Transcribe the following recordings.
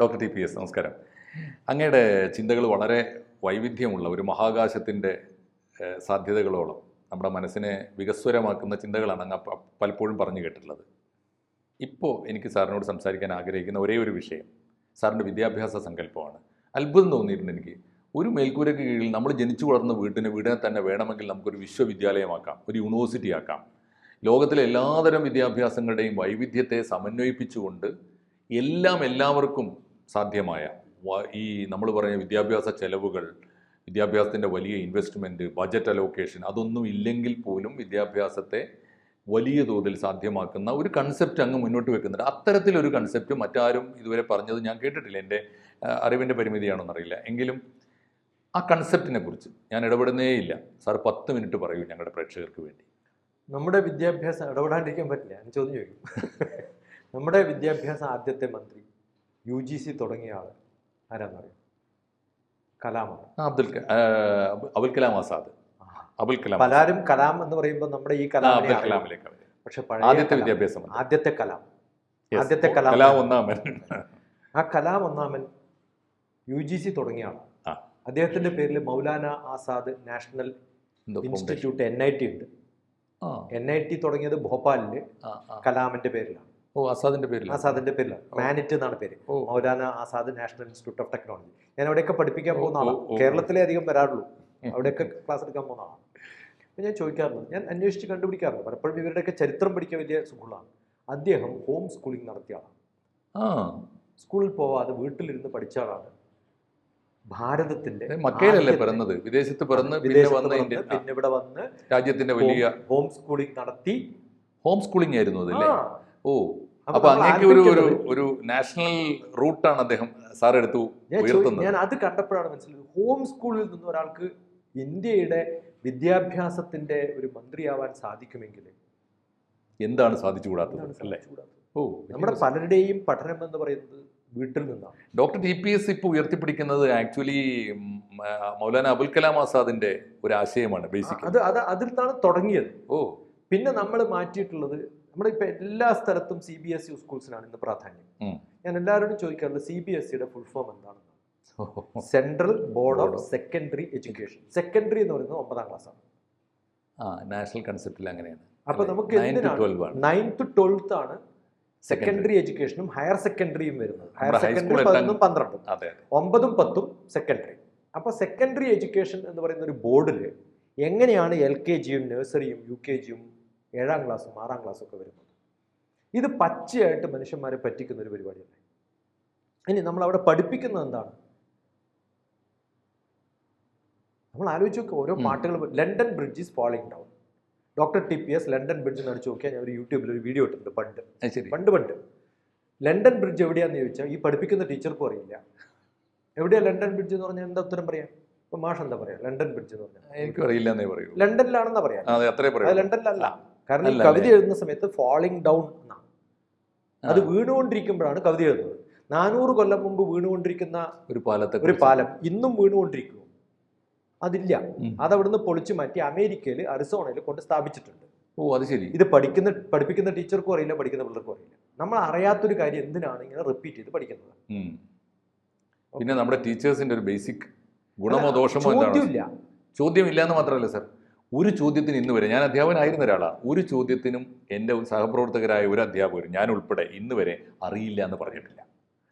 Doctor TPS നമസ്കാരം. അങ്ങയുടെ ചിന്തകൾ വളരെ വൈവിധ്യമുള്ള ഒരു മഹാകാശത്തിൻ്റെ സാധ്യതകളോളം നമ്മുടെ മനസ്സിനെ വികസ്വരമാക്കുന്ന ചിന്തകളാണ് അങ്ങ് പലപ്പോഴും പറഞ്ഞു കേട്ടിട്ടുള്ളത്. ഇപ്പോൾ എനിക്ക് സാറിനോട് സംസാരിക്കാൻ ആഗ്രഹിക്കുന്ന ഒരേ ഒരു വിഷയം സാറിൻ്റെ വിദ്യാഭ്യാസ സങ്കല്പമാണ്. അത്ഭുതം തോന്നിയിട്ടുണ്ട് എനിക്ക്. ഒരു മേൽക്കൂരയ്ക്ക് കീഴിൽ നമ്മൾ ജനിച്ചു വളർന്ന വീടിനെ തന്നെ വേണമെങ്കിൽ നമുക്കൊരു വിശ്വവിദ്യാലയമാക്കാം, ഒരു യൂണിവേഴ്സിറ്റി ആക്കാം. ലോകത്തിലെ എല്ലാതരം വിദ്യാഭ്യാസങ്ങളുടെയും വൈവിധ്യത്തെ സമന്വയിപ്പിച്ചുകൊണ്ട് എല്ലാവർക്കും സാധ്യമായ ഈ നമ്മൾ പറഞ്ഞ വിദ്യാഭ്യാസ ചെലവുകൾ, വിദ്യാഭ്യാസത്തിൻ്റെ വലിയ ഇൻവെസ്റ്റ്മെൻറ്റ്, ബജറ്റ് അലോക്കേഷൻ അതൊന്നും ഇല്ലെങ്കിൽ പോലും വിദ്യാഭ്യാസത്തെ വലിയ തോതിൽ സാധ്യമാക്കുന്ന ഒരു കൺസെപ്റ്റ് അങ്ങ് മുന്നോട്ട് വെക്കുന്നുണ്ട്. അത്തരത്തിലൊരു കൺസെപ്റ്റ് മറ്റാരും ഇതുവരെ പറഞ്ഞത് ഞാൻ കേട്ടിട്ടില്ല. എൻ്റെ അറിവിൻ്റെ പരിമിതിയാണെന്നറിയില്ല. എങ്കിലും ആ കൺസെപ്റ്റിനെ കുറിച്ച് ഞാൻ ഇടപെടുന്നേയില്ല. സാർ 10 മിനിറ്റ് പറയൂ ഞങ്ങളുടെ പ്രേക്ഷകർക്ക് വേണ്ടി. നമ്മുടെ വിദ്യാഭ്യാസം ഇടപെടാണ്ടിരിക്കാൻ പറ്റില്ല. ഞാൻ ചോദ്യം ചോദിക്കും. നമ്മുടെ വിദ്യാഭ്യാസ ആദ്യത്തെ മന്ത്രി UGC തുടങ്ങിയ ആൾ ആരാന്നറിയാം? കലാമാണ്. അബുൽ കലാം ആസാദ്. പലരും കലാം എന്ന് പറയുമ്പോൾ നമ്മുടെ ഈ കലാമിലേക്ക്, പക്ഷെ ആദ്യത്തെ വിദ്യാഭ്യാസം ആദ്യത്തെ കലാം ഒന്നാമൻ. ആ കലാം ഒന്നാമൻ UGC തുടങ്ങിയ ആളാണ്. അദ്ദേഹത്തിന്റെ പേരിൽ Maulana Azad national institute NIT ഉണ്ട്. NIT തുടങ്ങിയത് ഭോപ്പാലില് കലാമിന്റെ പേരിലാണ്. ആസാദിന്റെ പേരിലാണ്. മാനിറ്റ് എന്നാണ് പേര്. Maulana Azad national institute of technology. ഞാൻ അവിടെയൊക്കെ പഠിപ്പിക്കാൻ പോകുന്ന ആളാണ്. കേരളത്തിലേ അധികം വരാറുള്ളൂ. അവിടെയൊക്കെ ക്ലാസ് എടുക്കാൻ പോകുന്ന ആളാണ്. അപ്പം ഞാൻ ചോദിക്കാറുണ്ട്, ഞാൻ അന്വേഷിച്ച് കണ്ടുപിടിക്കാറുണ്ട്. പലപ്പോഴും ഇവരുടെയൊക്കെ ചരിത്രം പഠിക്കാൻ വലിയ സുഖമാണ്. അദ്ദേഹം ഹോം സ്കൂളിംഗ് നടത്തിയ ആളാണ്. സ്കൂളിൽ പോവാതെ വീട്ടിലിരുന്ന് പഠിച്ച ആളാണ്. ഭാരതത്തിന്റെ മക്കയിലല്ലേ പിറന്നത്, വിദേശത്ത് പിറന്ന് പിന്നെ ഇവിടെ വന്ന് രാജ്യത്തിന്റെ വലിയ ഹോം സ്കൂളിംഗ് നടത്തി. ഹോം സ്കൂളിംഗ് ആയിരുന്നു അതല്ലേ? അപ്പൊ അങ്ങേക്ക് ഒരു നാഷണൽ റൂട്ടാണ് അദ്ദേഹം സാർ എടുത്തു ഉയർത്തുന്നത്. ഞാൻ അത് കണ്ടപ്പോഴാണ് മനസ്സിലായത്, ഹോം സ്കൂളിൽ നിന്ന് ഒരാൾക്ക് ഇന്ത്യയുടെ വിദ്യാഭ്യാസത്തിന്റെ ഒരു മന്ത്രിയാവാൻ സാധിക്കുമെങ്കിൽ എന്താണ് സാധിച്ചുകൂടാത്തത് അല്ലേ? നമ്മുടെ പലരുടെയും പഠനം എന്ന് പറയുന്നത് വീട്ടിൽ നിന്നാണ്. ഡോക്ടർ TPS ഇപ്പോൾ ഉയർത്തിപ്പിടിക്കുന്നത് ആക്ച്വലി മൗലാന അബുൽ കലാം ആസാദിന്റെ ഒരു ആശയമാണ്. ബേസിക് അതിൽ നിന്നാണ് തുടങ്ങിയത്. പിന്നെ നമ്മൾ മാറ്റിയിട്ടുള്ളത്, നമ്മളിപ്പോൾ എല്ലാ സ്ഥലത്തും CBSE സ്കൂൾസിനാണ് ഇന്ന് പ്രാധാന്യം. ഞാൻ എല്ലാവരോടും ചോദിക്കാറുണ്ട്, CBSEയുടെ ഫുൾ ഫോം എന്താണെന്ന്. Central board of secondary education. Secondary എന്ന് പറയുന്നത് 9ാം ക്ലാസ്സാണ്. നാഷണൽ കൺസെപ്റ്റിൽ അങ്ങനെയാണ്. അപ്പൊ നമുക്ക് 9th to 12th ആണ് സെക്കൻഡറി എഡ്യൂക്കേഷനും ഹയർ സെക്കൻഡറിയും വരുന്നത്. ഹയർ സെക്കൻഡറി 11ഉം 12ഉം 9ഉം 10ഉം സെക്കൻഡറി. അപ്പൊ സെക്കൻഡറി എഡ്യൂക്കേഷൻ എന്ന് പറയുന്ന ഒരു ബോർഡിൽ എങ്ങനെയാണ് LKGയും നഴ്സറിയും UKGയും 7ാം ക്ലാസ്സും 6ാം ക്ലാസ്സും ഒക്കെ വരുന്നത്? ഇത് പച്ചയായിട്ട് മനുഷ്യന്മാരെ പറ്റിക്കുന്ന ഒരു പരിപാടിയല്ലേ. ഇനി നമ്മൾ അവിടെ പഠിപ്പിക്കുന്നത് എന്താണ്? നമ്മൾ ആലോചിച്ച് നോക്കുക. ഓരോ പാട്ടുകൾ. London bridge is falling down. Doctor TPS London bridge നടിച്ചു നോക്കിയാൽ ഞാൻ ഒരു യൂട്യൂബിൽ ഒരു വീഡിയോ ഇട്ടിട്ടുണ്ട് പണ്ട്. ലണ്ടൻ ബ്രിഡ്ജ് എവിടെയാന്ന് ചോദിച്ചാൽ ഈ പഠിപ്പിക്കുന്ന ടീച്ചർക്കും അറിയില്ല. എവിടെയാ ലണ്ടൻ ബ്രിഡ്ജ് എന്ന് പറഞ്ഞാൽ എന്താ ഉത്തരം പറയാം? ഇപ്പൊ മാഷ് എന്താ പറയാ? ലണ്ടൻ ബ്രിഡ്ജ് എന്ന് പറഞ്ഞാൽ എനിക്കും അറിയില്ല. ലണ്ടനിലാണെന്നാ പറയാം. അത് ലണ്ടനിലല്ല. കാരണം ഈ കവിത എഴുതുന്ന സമയത്ത് ഫാളിംഗ് ഡൗൺ എന്നാണ്. അത് വീണുകൊണ്ടിരിക്കുമ്പോഴാണ് കവിത എഴുതുന്നത്. 400 കൊല്ലം മുമ്പ് വീണുകൊണ്ടിരിക്കുന്ന ഒരു പാലം ഇന്നും വീണുകൊണ്ടിരിക്കുന്നു. അതില്ല. അതവിടുന്ന് പൊളിച്ചു മാറ്റി അമേരിക്കയിൽ അരിസോണയിൽ കൊണ്ട് സ്ഥാപിച്ചിട്ടുണ്ട്. അത് ശരി. ഇത് പഠിപ്പിക്കുന്ന ടീച്ചർക്കും അറിയില്ല, പഠിക്കുന്ന പിള്ളേർക്കും അറിയില്ല. നമ്മൾ അറിയാത്തൊരു കാര്യം എന്തിനാണ് ഇങ്ങനെ റിപ്പീറ്റ് ചെയ്ത് പഠിക്കുന്നത്? പിന്നെ നമ്മുടെ ടീച്ചേഴ്സിന്റെ ഒരു ബേസിക് ഗുണമോ ദോഷമോ ചോദ്യമില്ല എന്ന് മാത്രമല്ല സാർ, ഒരു ചോദ്യത്തിന് ഇന്ന് വരെ, ഞാൻ അധ്യാപകനായിരുന്ന ഒരാളാണ്, ഒരു ചോദ്യത്തിനും എൻ്റെ സഹപ്രവർത്തകരായ ഒരു അധ്യാപകർ ഞാൻ ഉൾപ്പെടെ ഇന്ന് വരെ അറിയില്ല എന്ന് പറഞ്ഞിട്ടില്ല.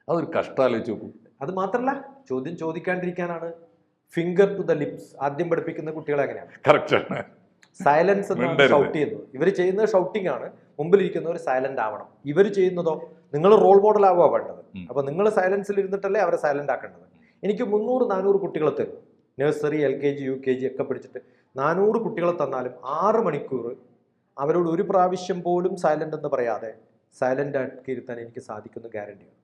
അതൊരു കഷ്ടം ആലോചിച്ച് നോക്കൂ. അത് മാത്രമല്ല, ചോദ്യം ചോദിക്കാണ്ടിരിക്കാനാണ് ഫിംഗർ ടു ദ ലിപ്സ് ആദ്യം പഠിപ്പിക്കുന്ന കുട്ടികളെ. അങ്ങനെയാണ്. കറക്റ്റാണ്. സൈലൻസ് എന്നാണ് ഷൗട്ട് ചെയ്യുന്നത്. ഇവർ ചെയ്യുന്നത് ഷൗട്ടിംഗ് ആണ്. മുമ്പിലിരിക്കുന്നവർ സൈലന്റ് ആവണം. ഇവർ ചെയ്യുന്നതോ നിങ്ങൾ റോൾ മോഡൽ ആവുക വേണ്ടത്. അപ്പൊ നിങ്ങൾ സൈലൻസിൽ ഇരുന്നിട്ടല്ലേ അവരെ സൈലന്റ് ആക്കേണ്ടത്. എനിക്ക് 300-400 കുട്ടികളെ തരും. നഴ്സറി LKG UKG ഒക്കെ പഠിച്ചിട്ട് 400 കുട്ടികളെ തന്നാലും 6 മണിക്കൂർ അവരോട് ഒരു പ്രാവശ്യം പോലും സൈലന്റ് എന്ന് പറയാതെ സൈലന്റ് ആക്കി ഇരുത്താൻ എനിക്ക് സാധിക്കുന്ന ഗ്യാരണ്ടിയാണ്.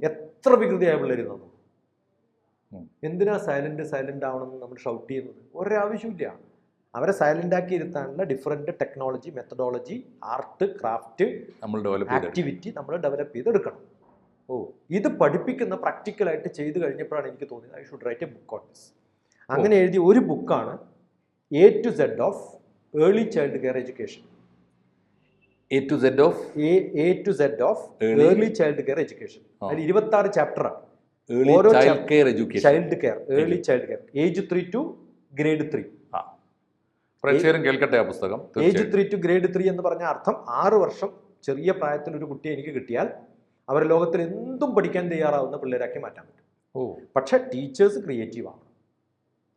എത്ര വികൃതിയായ പിള്ളേരുന്നു. എന്തിനാ സൈലന്റ് ആവണമെന്ന് നമ്മൾ ഷൗട്ട് ചെയ്യുന്നത്? ഒരാവശ്യമില്ല. അവരെ സൈലന്റ് ആക്കി ഇരുത്താനുള്ള different technology, methodology, art, craft, activity നമ്മൾ ഡെവലപ്പ് ചെയ്തെടുക്കണം. ഇത് പഠിപ്പിക്കുന്ന പ്രാക്ടിക്കലായിട്ട് ചെയ്ത് കഴിഞ്ഞപ്പോഴാണ് എനിക്ക് തോന്നിയത് I should write a book on this. അങ്ങനെ എഴുതിയ ഒരു ബുക്കാണ് A to Z of early child care education. A to Z of A to Z of Early- early child care education. അതിൽ 26 ചാപ്റ്ററാണ്. early ഓരോ child care education. Child care, early child care, age 3 to grade 3. ആ, പ്രേക്ഷകരും കേൾക്കട്ടെ ആ പുസ്തകം. Age തീർച്ചയായും. 3 to grade 3 എന്ന് പറഞ്ഞ അർത്ഥം 6 വർഷം ചെറിയ പ്രായത്തിൽ ഒരു കുട്ടിയെ എനിക്ക് കിട്ടിയാൽ അവരെ ലോകത്തിൽ എന്തും പഠിക്കാൻ തയ്യാറാവുന്ന പിള്ളേരാക്കി മാറ്റാൻ പറ്റും. ഓ, പക്ഷെ ടീച്ചേഴ്സ് ക്രിയേറ്റീവ് ആണ്.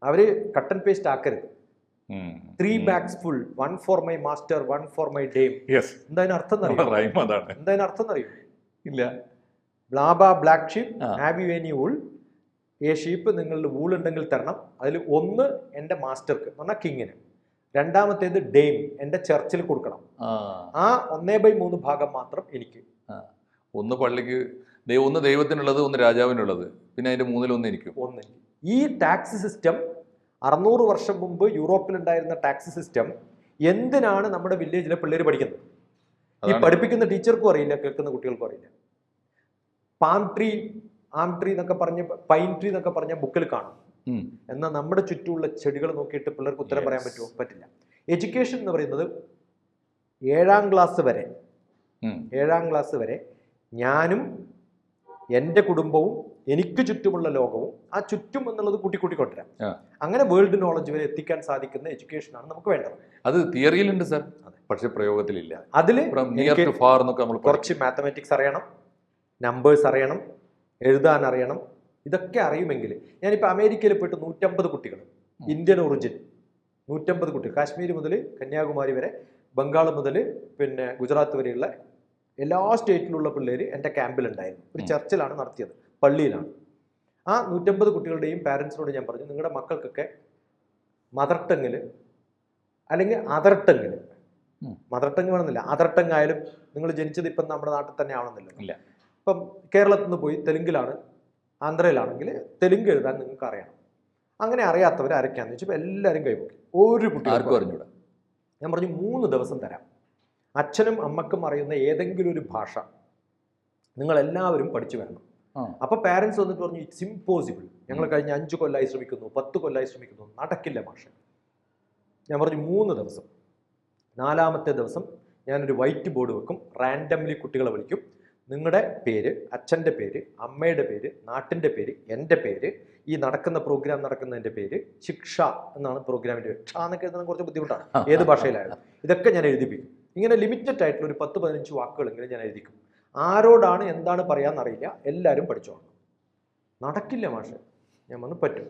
അവർ കട്ട് ആൻഡ് പേസ്റ്റ് ആക്കരുത്. 3 bags full, 1 for my master, 1 for my dame. Yes, എന്താ അതിന് അർത്ഥം എന്നറിയോ? റൈം അതാണ്. എന്താ അതിന് അർത്ഥം എന്നറിയോ? ഇല്ല. ബ്ലാബ ബ്ലാക്ക് ഷീപ്പ്, ആ. Have you any wool? ഏ ഷീപ്പ് നിങ്ങളുടെ വൂൾ ഉണ്ടെങ്കിൽ തരണം. അതിൽ ഒന്ന് എൻ്റെ മാസ്റ്റർക്ക് എന്ന് പറഞ്ഞാൽ കിങ്ങിന്, രണ്ടാമത്തേത് ഡെയിം എൻ്റെ ചർച്ചിൽ കൊടുക്കണം. ആ 1/3 ഭാഗം മാത്രം എനിക്ക്. ഒന്ന് പള്ളിക്ക്, ഒന്ന് ദൈവത്തിനുള്ളത്, ഒന്ന് രാജാവിനുള്ളത്, പിന്നെ അതിന്റെ 1/3 എനിക്കും. ഒന്ന് ഈ ടാക്സ് സിസ്റ്റം 600 വർഷം മുമ്പ് യൂറോപ്പിലുണ്ടായിരുന്ന ടാക്സ് സിസ്റ്റം എന്തിനാണ് നമ്മുടെ വില്ലേജിലെ പിള്ളേർ പഠിക്കുന്നത്? ഈ പഠിപ്പിക്കുന്ന ടീച്ചർക്കും അറിയില്ല, കേൾക്കുന്ന കുട്ടികൾക്കും അറിയില്ല. പാം ട്രീ, ആം ട്രീ എന്നൊക്കെ പറഞ്ഞ്, പൈൻ ട്രീ എന്നൊക്കെ പറഞ്ഞ ബുക്കിൽ കാണും. എന്നാൽ നമ്മുടെ ചുറ്റുമുള്ള ചെടികൾ നോക്കിയിട്ട് പിള്ളേർക്ക് ഉത്തരം പറയാൻ പറ്റുമോ? പറ്റില്ല. എഡ്യൂക്കേഷൻ എന്ന് പറയുന്നത് 7ാം ക്ലാസ് വരെ, 7ാം ക്ലാസ് വരെ ഞാനും എൻ്റെ കുടുംബവും എനിക്ക് ചുറ്റുമുള്ള ലോകവും, ആ ചുറ്റും എന്നുള്ളത് കൂട്ടിക്കൊണ്ടുവരാം. അങ്ങനെ വേൾഡ് നോളജ് വരെ എത്തിക്കാൻ സാധിക്കുന്ന എഡ്യൂക്കേഷനാണ് നമുക്ക് വേണ്ടത്. അത് തിയറിയിലുണ്ട് സാർ, പക്ഷെ പ്രയോഗത്തിലില്ല. അതിൽ നമ്മൾ കുറച്ച് മാത്തമാറ്റിക്സ് അറിയണം, നമ്പേഴ്സ് അറിയണം, എഴുതാൻ അറിയണം. ഇതൊക്കെ അറിയുമെങ്കിൽ, ഞാനിപ്പോൾ അമേരിക്കയിൽ പോയിട്ട് 150 കുട്ടികൾ, ഇന്ത്യൻ ഒറിജിൻ 150 കുട്ടികൾ, കാശ്മീർ മുതൽ കന്യാകുമാരി വരെ, ബംഗാൾ മുതൽ പിന്നെ ഗുജറാത്ത് വരെയുള്ള എല്ലാ സ്റ്റേറ്റിലുള്ള പിള്ളേർ എൻ്റെ ക്യാമ്പിലുണ്ടായിരുന്നു. ഒരു ചർച്ചിലാണ് നടത്തിയത്, പള്ളിയിലാണ്. ആ 150 കുട്ടികളുടെയും പാരൻസിനോട് ഞാൻ പറഞ്ഞു, നിങ്ങളുടെ മക്കൾക്കൊക്കെ മദർ ടങ്ങിൽ അല്ലെങ്കിൽ അതർ ടങ്ങിൽ, മദർ ടങ് വേണമെന്നില്ല, അതർ ടങ് ആയാലും നിങ്ങൾ ജനിച്ചത് ഇപ്പം നമ്മുടെ നാട്ടിൽ തന്നെ ആവണമെന്നില്ല. ഇപ്പം കേരളത്തിൽ നിന്ന് പോയി തെലുങ്കിലാണ്, ആന്ധ്രയിലാണെങ്കിൽ തെലുങ്ക് എഴുതാൻ നിങ്ങൾക്ക് അറിയണം. അങ്ങനെ അറിയാത്തവർ ആരൊക്കെയാന്ന് വെച്ചപ്പോൾ എല്ലാവരും കൈപൊക്കി. ഒരു കുട്ടികൾക്കും അറിഞ്ഞൂടാ. ഞാൻ പറഞ്ഞു 3 ദിവസം തരാം, അച്ഛനും അമ്മക്കും അറിയുന്ന ഏതെങ്കിലും ഒരു ഭാഷ നിങ്ങളെല്ലാവരും പഠിച്ചു വരണം. അപ്പോൾ പാരൻസ് വന്നിട്ട് പറഞ്ഞു, ഇറ്റ്സ് ഇമ്പോസിബിൾ, ഞങ്ങൾ കഴിഞ്ഞ 5 കൊല്ലമായി ശ്രമിക്കുന്നു, 10 കൊല്ലമായി ശ്രമിക്കുന്നു, നടക്കില്ല മാഷെ. ഞാൻ പറഞ്ഞു 3 ദിവസം. 4ാമത്തെ ദിവസം ഞാനൊരു വൈറ്റ് ബോർഡ് വെക്കും, റാൻഡംലി കുട്ടികളെ വിളിക്കും. നിങ്ങളുടെ പേര്, അച്ഛൻ്റെ പേര്, അമ്മയുടെ പേര്, നാട്ടിൻ്റെ പേര്, എൻ്റെ പേര്, ഈ നടക്കുന്ന പ്രോഗ്രാം നടക്കുന്നതിൻ്റെ പേര്, ശിക്ഷ എന്നാണ് പ്രോഗ്രാമിൻ്റെ പേര്. ക്ഷ എന്നൊക്കെ എഴുതാൻ കുറച്ച് ബുദ്ധിമുട്ടാണ്, ഏത് ഭാഷയിലായാലും. ഇതൊക്കെ ഞാൻ എഴുതിപ്പിക്കും. ഇങ്ങനെ ലിമിറ്റഡ് ആയിട്ടുള്ള ഒരു 10-15 വാക്കുകളെങ്കിലും ഞാൻ എഴുതിക്കും. ആരോടാണ് എന്താണ് പറയാമെന്നറിയില്ല, എല്ലാവരും പഠിച്ചോളണം. നടക്കില്ല മാഷെ. ഞാൻ വന്ന് പറ്റും.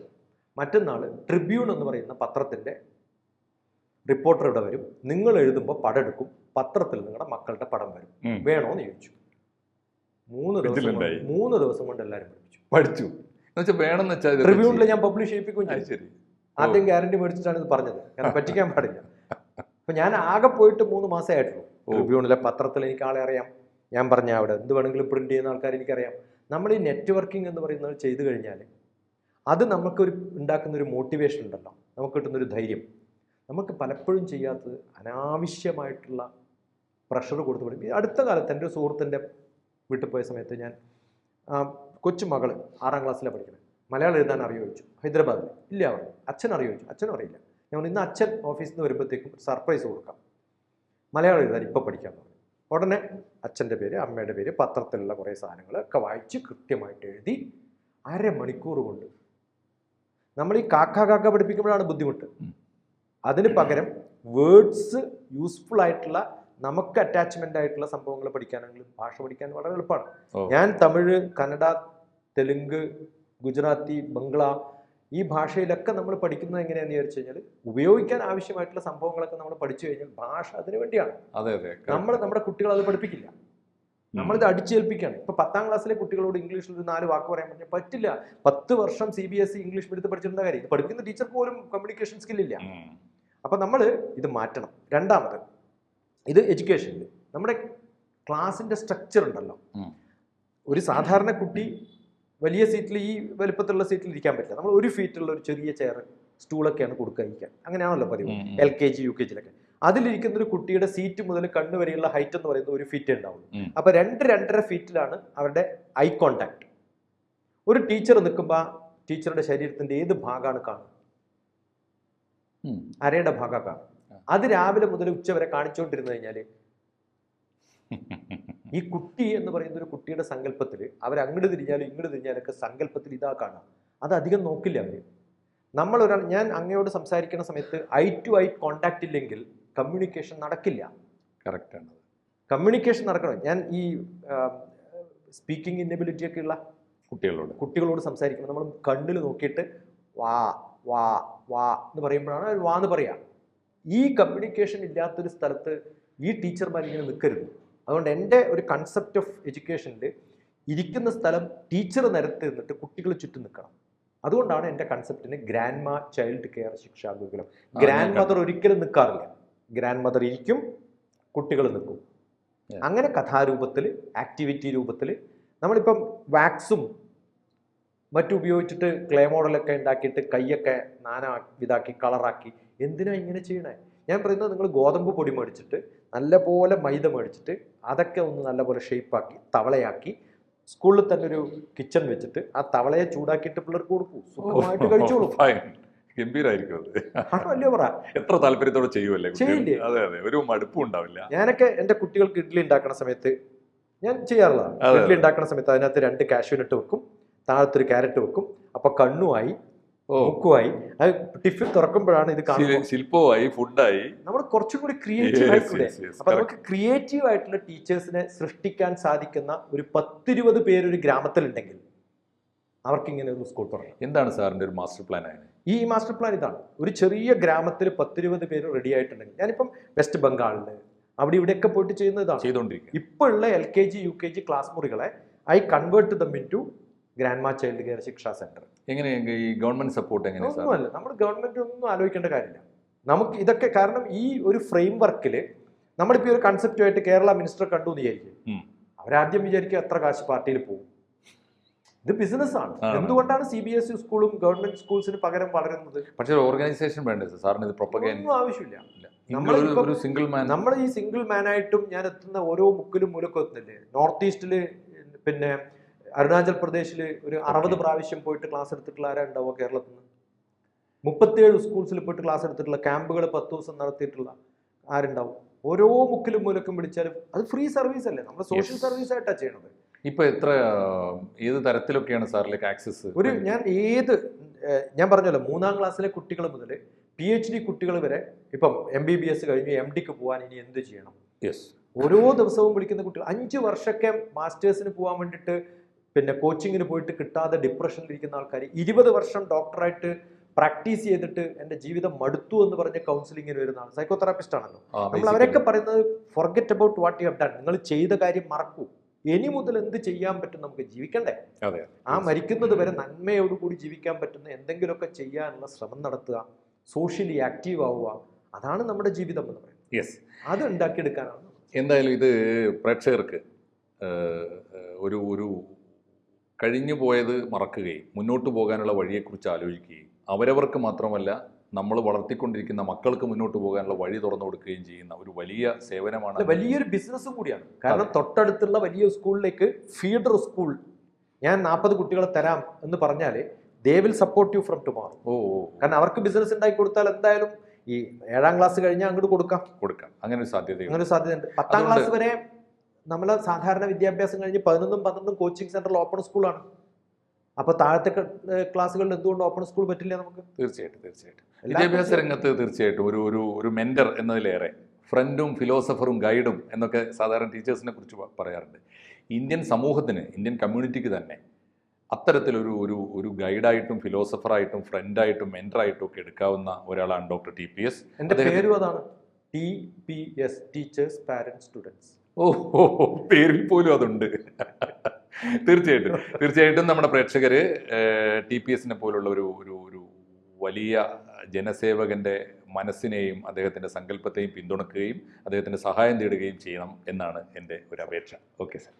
മറ്റന്നാൾ ട്രിബ്യൂൺ എന്ന് പറയുന്ന പത്രത്തിൻ്റെ റിപ്പോർട്ടർ ഇവിടെ വരും, നിങ്ങൾ എഴുതുമ്പോൾ പടം എടുക്കും, പത്രത്തിൽ നിങ്ങളുടെ മക്കളുടെ പടം വരും, വേണോന്ന് ചോദിച്ചു. 3 ദിവസം കൊണ്ട് എല്ലാവരും പഠിച്ചു. ട്രിബ്യൂണിൽ ഞാൻ പബ്ലിഷ് ചെയ്യിപ്പിക്കും. ആദ്യം ഗ്യാരണ്ടി മേടിച്ചിട്ടാണ് ഇത് പറഞ്ഞത്, കാരണം പറ്റിക്കാൻ പാടില്ല. അപ്പൊ ഞാൻ ആകെ പോയിട്ട് 3 മാസമേ ആയിട്ടുള്ളൂ. ട്രിബ്യൂണിലെ പത്രത്തിൽ എനിക്ക് ആളെ അറിയാം, ഞാൻ പറഞ്ഞ അവിടെ എന്ത് വേണമെങ്കിലും പ്രിന്റ് ചെയ്യുന്ന ആൾക്കാർ എനിക്കറിയാം. നമ്മൾ ഈ നെറ്റ്വർക്കിംഗ് എന്ന് പറയുന്നത് ചെയ്തു കഴിഞ്ഞാൽ അത് നമുക്കൊരു ഉണ്ടാക്കുന്നൊരു മോട്ടിവേഷൻ ഉണ്ടല്ലോ, നമുക്ക് കിട്ടുന്നൊരു ധൈര്യം. നമുക്ക് പലപ്പോഴും ചെയ്യാത്തത് അനാവശ്യമായിട്ടുള്ള പ്രഷർ കൊടുത്ത് പഠിക്കും. അടുത്ത കാലത്ത് എൻ്റെ ഒരു സുഹൃത്തിൻ്റെ വീട്ടിൽ പോയ സമയത്ത് ഞാൻ കൊച്ചു മകള് 6ാം ക്ലാസ്സിലാണ് പഠിക്കുന്നത്, മലയാളം എഴുതാൻ അറിയോ ചോദിച്ചു. ഹൈദരാബാദിൽ ഇല്ല പറഞ്ഞു. അച്ഛൻ അറിയോ ചോദിച്ചു. അച്ഛനും അറിയില്ല. ഞാൻ ഇന്ന് അച്ഛൻ ഓഫീസിൽ നിന്ന് വരുമ്പോഴത്തേക്കും സർപ്രൈസ് കൊടുക്കാം, മലയാളം എഴുതാൻ ഇപ്പോൾ പഠിക്കാൻ പറഞ്ഞു. ഉടനെ അച്ഛൻ്റെ പേര്, അമ്മയുടെ പേര്, പത്രത്തിലുള്ള കുറേ സാധനങ്ങളൊക്കെ വായിച്ച് കൃത്യമായിട്ട് എഴുതി 1/2 മണിക്കൂർ കൊണ്ട്. നമ്മൾ ഈ കാക്ക പഠിപ്പിക്കുമ്പോഴാണ് ബുദ്ധിമുട്ട്. അതിന് പകരം വേർഡ്സ് യൂസ്ഫുൾ ആയിട്ടുള്ള, നമുക്ക് അറ്റാച്ച്മെന്റ് ആയിട്ടുള്ള സംഭവങ്ങൾ പഠിക്കാനാണെങ്കിലും ഭാഷ പഠിക്കാൻ വളരെ എളുപ്പമാണ്. ഞാൻ തമിഴ്, കന്നഡ, തെലുങ്ക്, ഗുജറാത്തി, ബംഗ്ല ഈ ഭാഷയിലൊക്കെ നമ്മൾ പഠിക്കുന്നത് എങ്ങനെയാണെന്ന് വിചാരിച്ചു കഴിഞ്ഞാൽ, ഉപയോഗിക്കാൻ ആവശ്യമായിട്ടുള്ള സംഭവങ്ങളൊക്കെ നമ്മൾ പഠിച്ചു കഴിഞ്ഞാൽ ഭാഷ അതിനു വേണ്ടിയാണ്. നമ്മൾ നമ്മുടെ കുട്ടികൾ അത് പഠിപ്പിക്കില്ല, നമ്മളിത് അടിച്ചേൽപ്പിക്കുകയാണ്. ഇപ്പൊ 10ാം ക്ലാസ്സിലെ കുട്ടികളോട് ഇംഗ്ലീഷിൽ ഒരു 4 വാക്ക് പറയാൻ പറഞ്ഞാൽ പറ്റില്ല. 10 വർഷം CBSE ഇംഗ്ലീഷ് മീഡിയത്തിൽ പഠിച്ചിരുന്ന കാര്യം ഇത് പഠിപ്പിക്കുന്ന ടീച്ചർക്ക് പോലും കമ്മ്യൂണിക്കേഷൻ സ്കില്ലില്ല. അപ്പൊ നമ്മൾ ഇത് മാറ്റണം. രണ്ടാമത്, ഇത് എഡ്യൂക്കേഷനിൽ നമ്മുടെ ക്ലാസിന്റെ സ്ട്രക്ചർ ഉണ്ടല്ലോ. ഒരു സാധാരണ കുട്ടി വലിയ സീറ്റിൽ, ഈ വലുപ്പത്തിലുള്ള സീറ്റിൽ ഇരിക്കാൻ പറ്റില്ല. നമ്മൾ 1 ഫീറ്റുള്ള ഒരു ചെറിയ ചെയർ, സ്റ്റൂളൊക്കെയാണ് കൊടുക്കുക ഇരിക്കാൻ. അങ്ങനെയാണല്ലോ പതിവ് LKG UKG-ലൊക്കെ. അതിലിരിക്കുന്ന ഒരു കുട്ടിയുടെ സീറ്റ് മുതൽ കണ്ണ് വരെയുള്ള ഹൈറ്റ് എന്ന് പറയുന്നത് 1 ഫീറ്റ് ഉണ്ടാവുള്ളൂ. അപ്പൊ 2-2.5 ഫീറ്റിലാണ് അവരുടെ ഐ കോണ്ടാക്ട്. ഒരു ടീച്ചർ നിൽക്കുമ്പോൾ ടീച്ചറുടെ ശരീരത്തിന്റെ ഏത് ഭാഗമാണ് കാണുക? അരയുടെ ഭാഗം കാണും. അത് രാവിലെ മുതൽ ഉച്ച വരെ കാണിച്ചുകൊണ്ടിരുന്നു കഴിഞ്ഞാൽ ഈ കുട്ടി എന്ന് പറയുന്ന ഒരു കുട്ടിയുടെ സങ്കല്പത്തിൽ അവർ അങ്ങോട്ട് തിരിഞ്ഞാലും ഇങ്ങോട്ട് തിരിഞ്ഞാലൊക്കെ സങ്കല്പത്തിൽ ഇതാ കാണാം. അത് അധികം നോക്കില്ല അവർ. നമ്മളൊരാൾ, ഞാൻ അങ്ങയോട് സംസാരിക്കുന്ന സമയത്ത് ഐ ടു ഐ കോണ്ടാക്ട് ഇല്ലെങ്കിൽ കമ്മ്യൂണിക്കേഷൻ നടക്കില്ല. കറക്റ്റാണ്. കമ്മ്യൂണിക്കേഷൻ നടക്കണം. ഞാൻ ഈ സ്പീക്കിംഗ് ഇന്നബിലിറ്റി ഒക്കെ ഉള്ള കുട്ടികളോട് സംസാരിക്കുമ്പോൾ നമ്മൾ കണ്ണിൽ നോക്കിയിട്ട് വാ വാ വാ എന്ന് പറയുമ്പോഴാണ് അവർ വാ എന്ന് പറയാം. ഈ കമ്മ്യൂണിക്കേഷൻ ഇല്ലാത്തൊരു സ്ഥലത്ത് ഈ ടീച്ചർമാർ ഇങ്ങനെ നിൽക്കരുത്. അതുകൊണ്ട് എൻ്റെ ഒരു കൺസെപ്റ്റ് ഓഫ് എഡ്യൂക്കേഷനിൽ ഇരിക്കുന്ന സ്ഥലം ടീച്ചർ നിരത്ത് നിന്നിട്ട് കുട്ടികൾ ചുറ്റും നിൽക്കണം. അതുകൊണ്ടാണ് എൻ്റെ കൺസെപ്റ്റിന് ഗ്രാൻഡ് മാ ചൈൽഡ് കെയർ ശിക്ഷാ ഗുരുകുലം. ഗ്രാൻഡ് മദർ ഒരിക്കലും നിൽക്കാറില്ല. ഗ്രാൻഡ് മദർ ഇരിക്കും, കുട്ടികൾ നിൽക്കും. അങ്ങനെ കഥാരൂപത്തിൽ, ആക്ടിവിറ്റി രൂപത്തിൽ നമ്മളിപ്പം വാക്സും മറ്റുപയോഗിച്ചിട്ട് ക്ലേ മോഡലൊക്കെ ഉണ്ടാക്കിയിട്ട് കൈയൊക്കെ നാനാ ഇതാക്കി കളറാക്കി എന്തിനാ ഇങ്ങനെ ചെയ്യണേ? ഞാൻ പറയുന്നത്, നിങ്ങൾ ഗോതമ്പ് പൊടി മേടിച്ചിട്ട് നല്ലപോലെ മൈദ മേടിച്ചിട്ട് അതൊക്കെ ഒന്ന് നല്ലപോലെ ഷേപ്പാക്കി തവളയാക്കി സ്കൂളിൽ തന്നെ ഒരു കിച്ചൺ വെച്ചിട്ട് ആ തവളയെ ചൂടാക്കിയിട്ട് പിള്ളേർക്ക് കൊടുക്കൂ, സുഖമായിട്ട് കഴിച്ചോളൂ. ഗംഭീരായിരിക്കും അത്. ആണല്ലോ പറ. എത്ര താല്പര്യത്തോടെ ചെയ്യുമല്ലേ? ചെയ്യില്ലേ? അതെ അതെ, ഒരു മടുപ്പും ഉണ്ടാവില്ല. ഞാനൊക്കെ എൻ്റെ കുട്ടികൾക്ക് ഇഡ്ഡലി ഉണ്ടാക്കുന്ന സമയത്ത് ഞാൻ ചെയ്യാറുള്ളതാണ്. ഇഡ്ഡലി ഉണ്ടാക്കുന്ന സമയത്ത് അതിനകത്ത് 2 കാഷ്യൂനട്ട് വെക്കും, താഴത്തൊരു ക്യാരറ്റ് വെക്കും. അപ്പൊ കണ്ണുമായി മൂക്കുമായി. അത് ടിഫിൻ തുറക്കുമ്പോഴാണ് ഇത് കാണുന്നത്. ശില്പമായി, ഫുഡായി. നമ്മൾ കുറച്ചും കൂടി ക്രിയേറ്റീവ് ആയിക്കൂടെ? അപ്പൊ നമുക്ക് ക്രിയേറ്റീവ് ആയിട്ടുള്ള ടീച്ചേഴ്സിനെ സൃഷ്ടിക്കാൻ സാധിക്കുന്ന ഒരു 10-20 പേരൊരു ഗ്രാമത്തിലുണ്ടെങ്കിൽ അവർക്ക് ഇങ്ങനെ ഒരു സ്കൂൾ തുടങ്ങാം. എന്താണ് സാറിന്റെ ഒരു മാസ്റ്റർ പ്ലാൻ? ഈ മാസ്റ്റർ പ്ലാൻ ഇതാണ്. ഒരു ചെറിയ ഗ്രാമത്തിൽ 10-20 പേര് റെഡി ആയിട്ടുണ്ടെങ്കിൽ, ഞാനിപ്പം വെസ്റ്റ് ബംഗാളിൽ അവിടെ ഇവിടെയൊക്കെ പോയിട്ട് ചെയ്യുന്നതാണ് ചെയ്തുകൊണ്ടിരിക്കുക. ഇപ്പോൾ ഉള്ള LKG UKG ക്ലാസ് മുറികളെ I convert them into grandma child care Shiksha centre. എങ്ങനെ ഈ ഗവൺമെന്റ് സപ്പോർട്ട് എങ്ങനെ? ഒന്നുമല്ല, നമ്മൾ ഗവൺമെന്റ് ഒന്നും ആലോചിക്കേണ്ട കാര്യമില്ല. നമുക്ക് ഇതൊക്കെ, കാരണം ഈ ഒരു ഫ്രെയിം വർക്കിൽ നമ്മളിപ്പോൾ ഒരു കൺസെപ്റ്റുമായിട്ട് കേരള മിനിസ്റ്റർ കണ്ടു എന്ന് വിചാരിക്കും. അവരാദ്യം വിചാരിക്കുക എത്ര കാശ് പാർട്ടിയിൽ പോകും. ഇത് ബിസിനസ്സാണ്. എന്തുകൊണ്ടാണ് CBSE സ്കൂളും ഗവൺമെന്റ് സ്കൂൾസിന് പകരം വളരുന്നത്? പക്ഷേ ഓർഗനൈസേഷൻ വേണ്ടേ സാറിന്? ഇത് പ്രൊപ്പഗേൻഡ ഒന്നും ആവശ്യമില്ല. നമ്മൾ ഈ സിംഗിൾ മാനായിട്ടും ഞാൻ എത്തുന്ന ഓരോ മുക്കിലും മൂലക്കും എത്തുന്നില്ലേ? നോർത്ത് ഈസ്റ്റില്, പിന്നെ അരുണാചൽ പ്രദേശിൽ ഒരു 60 പ്രാവശ്യം പോയിട്ട് ക്ലാസ് എടുത്തിട്ടുള്ള ആരാ ഉണ്ടാവുക? കേരളത്തിൽ നിന്ന് 37 സ്കൂൾസിൽ പോയിട്ട് ക്ലാസ് എടുത്തിട്ടുള്ള, ക്യാമ്പുകൾ 10 ദിവസം നടത്തിയിട്ടുള്ള ആരുണ്ടാവും? ഓരോ മുക്കിലും മൂലക്കും വിളിച്ചാലും അത് ഫ്രീ സർവീസ് അല്ലേ? നമ്മൾ സോഷ്യൽ സർവീസ് ആയിട്ടാണ് ചെയ്യണത്. ഇപ്പൊ ഏത് തരത്തിലൊക്കെയാണ് സാറിലേക്ക് ആക്സസ്? ഞാൻ പറഞ്ഞല്ലോ, 3ാം ക്ലാസ്സിലെ കുട്ടികൾ മുതൽ PhD കുട്ടികൾ വരെ ഇപ്പം MBBS കഴിഞ്ഞ് MDക്ക് പോകാൻ ഇനി എന്ത് ചെയ്യണം? ഓരോ ദിവസവും വിളിക്കുന്ന കുട്ടികൾ 5 വർഷമൊക്കെ മാസ്റ്റേഴ്സിന് പോകാൻ വേണ്ടിയിട്ട് പിന്നെ കോച്ചിങ്ങിന് പോയിട്ട് കിട്ടാതെ ഡിപ്രഷനിലിരിക്കുന്ന ആൾക്കാർ 20 വർഷം ഡോക്ടറായിട്ട് പ്രാക്ടീസ് ചെയ്തിട്ട് എൻ്റെ ജീവിതം മടുത്തു എന്ന് പറഞ്ഞ് കൗൺസിലിങ്ങിന് വരുന്ന ആൾ സൈക്കോതെറാപ്പിസ്റ്റ് ആണല്ലോ. നമ്മൾ അവരൊക്കെ പറയുന്നത് forget about what you have done. നിങ്ങൾ ചെയ്ത കാര്യം മറക്കൂ. ഇനി മുതൽ എന്ത് ചെയ്യാൻ പറ്റും? നമുക്ക് ജീവിക്കണ്ടേ? ആ മരിക്കുന്നത് വരെ നന്മയോടുകൂടി ജീവിക്കാൻ പറ്റുന്ന എന്തെങ്കിലുമൊക്കെ ചെയ്യാനുള്ള ശ്രമം നടത്തുക, സോഷ്യലി ആക്റ്റീവ് ആവുക. അതാണ് നമ്മുടെ ജീവിതം എന്ന് പറയുന്നത്. അത് ഉണ്ടാക്കിയെടുക്കാനാണ്. എന്തായാലും ഇത് പ്രേക്ഷകർക്ക് ഒരു കഴിഞ്ഞു പോയത് മറക്കുകയും മുന്നോട്ട് പോകാനുള്ള വഴിയെക്കുറിച്ച് ആലോചിക്കുകയും അവരവർക്ക് മാത്രമല്ല നമ്മൾ വളർത്തിക്കൊണ്ടിരിക്കുന്ന മക്കൾക്ക് മുന്നോട്ട് പോകാനുള്ള വഴി തുറന്നു കൊടുക്കുകയും ചെയ്യുന്ന ഒരു വലിയ സേവനമാണ്. വലിയൊരു ബിസിനസ്സും കൂടിയാണ്. കാരണം തൊട്ടടുത്തുള്ള വലിയ സ്കൂളിലേക്ക് ഫീഡർ സ്കൂൾ ഞാൻ 40 കുട്ടികളെ തരാം എന്ന് പറഞ്ഞാൽ they will support you from tomorrow. കാരണം അവർക്ക് ബിസിനസ് ഉണ്ടാക്കി കൊടുത്താൽ എന്തായാലും ഈ 7ാം ക്ലാസ് കഴിഞ്ഞാൽ അങ്ങോട്ട് കൊടുക്കാം. അങ്ങനെ ഒരു സാധ്യതയുണ്ട്. 10ാം ക്ലാസ് വരെ നമ്മളെ സാധാരണ വിദ്യാഭ്യാസം കഴിഞ്ഞ് 11ഉം 12ഉം കോച്ചിങ് സെന്ററിൽ ഓപ്പൺ സ്കൂളാണ്. അപ്പൊ താഴത്തെ ക്ലാസ്സുകളിൽ എന്തുകൊണ്ട് ഓപ്പൺ സ്കൂൾ പറ്റില്ല നമുക്ക്? തീർച്ചയായിട്ടും വിദ്യാഭ്യാസ രംഗത്ത് തീർച്ചയായിട്ടും ഒരു മെന്റർ എന്നതിലേറെ ഫ്രണ്ടും ഫിലോസഫറും ഗൈഡും എന്നൊക്കെ സാധാരണ ടീച്ചേഴ്സിനെ കുറിച്ച് പറയാറുണ്ട്. ഇന്ത്യൻ സമൂഹത്തിന്, ഇന്ത്യൻ കമ്മ്യൂണിറ്റിക്ക് തന്നെ അത്തരത്തിലൊരു ഗൈഡായിട്ടും ഫിലോസഫറായിട്ടും ഫ്രണ്ടായിട്ടും മെന്ററായിട്ടും ഒക്കെ എടുക്കാവുന്ന ഒരാളാണ് ഡോക്ടർ TPS. എൻ്റെ പേരും അതാണ്, TPS, ടീച്ചേഴ്സ് പാരന്റ്സ് സ്റ്റുഡൻസ്. പേരിൽ പോലും അതുണ്ട്. തീർച്ചയായിട്ടും നമ്മുടെ പ്രേക്ഷകര് TPSനെ പോലുള്ള ഒരു വലിയ ജനസേവകന്റെ മനസ്സിനെയും അദ്ദേഹത്തിന്റെ സങ്കല്പത്തെയും പിന്തുണക്കുകയും അദ്ദേഹത്തിന്റെ സഹായം തേടുകയും ചെയ്യണം എന്നാണ് എൻ്റെ ഒരു അപേക്ഷ. Okay sir.